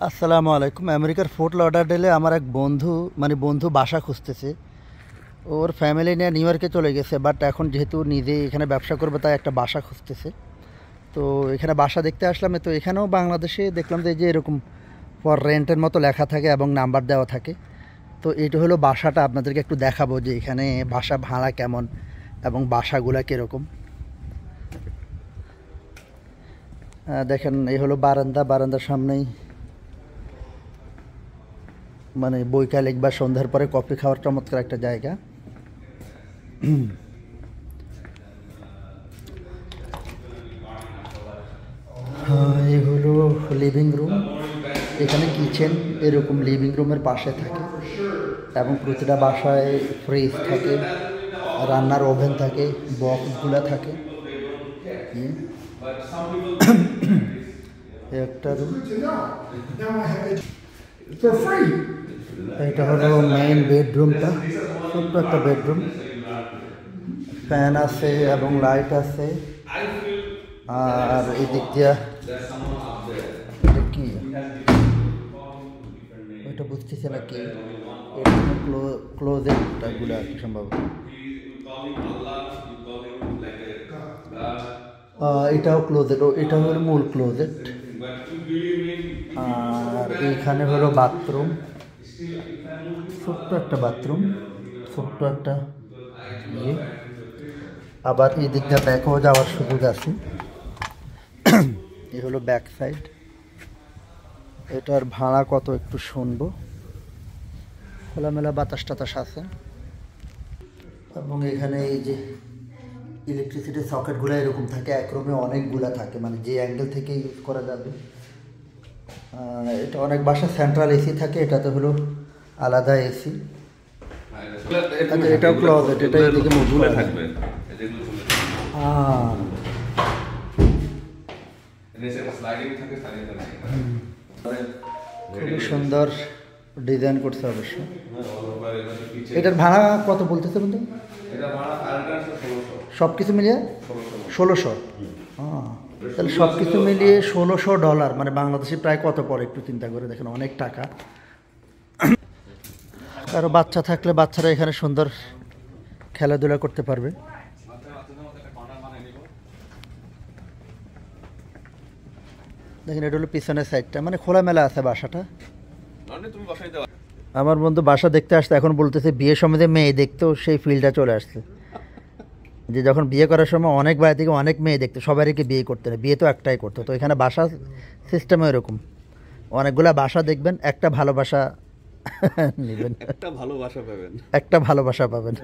আসসালামু আলাইকুম। আমেরিকার ফোর্ট লডারডেলে আমার এক বন্ধু বন্ধু বাসা খুঁজতেছে। ওর ফ্যামিলি নিয়ে নিউ ইয়র্কে চলে গেছে, বাট এখন যেহেতু নিজে এখানে ব্যবসা করবে তাই একটা বাসা খুঁজতেছে। তো এখানে বাসা দেখতে আসলাম। তো এখানেও বাংলাদেশে দেখলাম যে এরকম ফর রেন্টের মতো লেখা থাকে এবং নাম্বার দেওয়া থাকে। তো এটা হলো বাসাটা, আপনাদেরকে একটু দেখাবো যে এখানে বাসা ভাড়া কেমন এবং বাসাগুলা কীরকম। দেখেন, এই হলো বারান্দার সামনেই বৈকালিক বা সন্ধ্যার পরে কফি খাওয়ার চমৎকার একটা জায়গা। এই হলো লিভিং রুম। এখানে কিচেন এরকম লিভিং রুমের পাশে থাকে এবং প্রতিটা বাসায় ফ্রিজ থাকে, রান্নার ওভেন থাকে, বক্সগুলো থাকে। একটা রুম, এটা হলো মেইন বেডরুমটা, ছোট্ট একটা বেডরুম। ফ্যান আছে এবং লাইট আছে। আর এই দিক দিয়া কি ওইটা বুঝতেছে না কি, ক্লোজেটগুলো আর কি সম্ভবত। এটাও ক্লোজেট, এটা হলো মূল ক্লোজেট। আর এইখানে হলো বাথরুম, ছোট্ট একটা বাথরুম, ছোট্ট একটা ইয়ে। আবার এই দিকটা ব্যাকও যাওয়ার সুযোগ আছে। এই হলো ব্যাক সাইড। এটার ভাড়া কত একটু শুনবো। খোলামেলা বাতাস টাতাস আছে এবং এখানে এই যে ইলেকট্রিসিটির সকেটগুলো এরকম থাকে, এক রুমে অনেকগুলা থাকে, যে অ্যাঙ্গেল থেকে ইউজ করা যাবে। এটা অনেক বাসা সেন্ট্রাল এসি থাকে, এটাতে হলো আলাদা এসি। এটাও ক্লোজেট, এটা এদিকে মজুদ থাকবে। খুবই সুন্দর ডিজাইন করছে অবশ্য। এটার ভাড়া কত বলতেছে বন্ধু? সব কিছু মিলিয়ে 1600। তাহলে সব কিছু মিলিয়ে $1600, বাংলাদেশে প্রায় কত পড়ে একটু চিন্তা করে দেখেন, অনেক টাকা। কারো বাচ্চা থাকলে বাচ্চারা এখানে সুন্দর খেলাধুলা করতে পারবে। দেখেন, এটা হলো পিছনের সাইডটা, খোলামেলা আছে বাসাটা। আমার বন্ধু বাসা দেখতে আসছে, এখন বলতেছে বিয়ে সমিতি মেয়ে দেখতেও সেই ফিল্ডটা চলে আসছে। যে যখন বিয়ে করার সময় অনেক বাইরে থেকে অনেক মেয়ে দেখতো, সবাইকে বিয়ে করতে না, বিয়ে তো একটাই করতো। তো এখানে বাসা সিস্টেমে এরকম অনেকগুলা বাসা দেখবেন, একটা ভালোবাসা নেবেন, একটা ভালোবাসা পাবেন।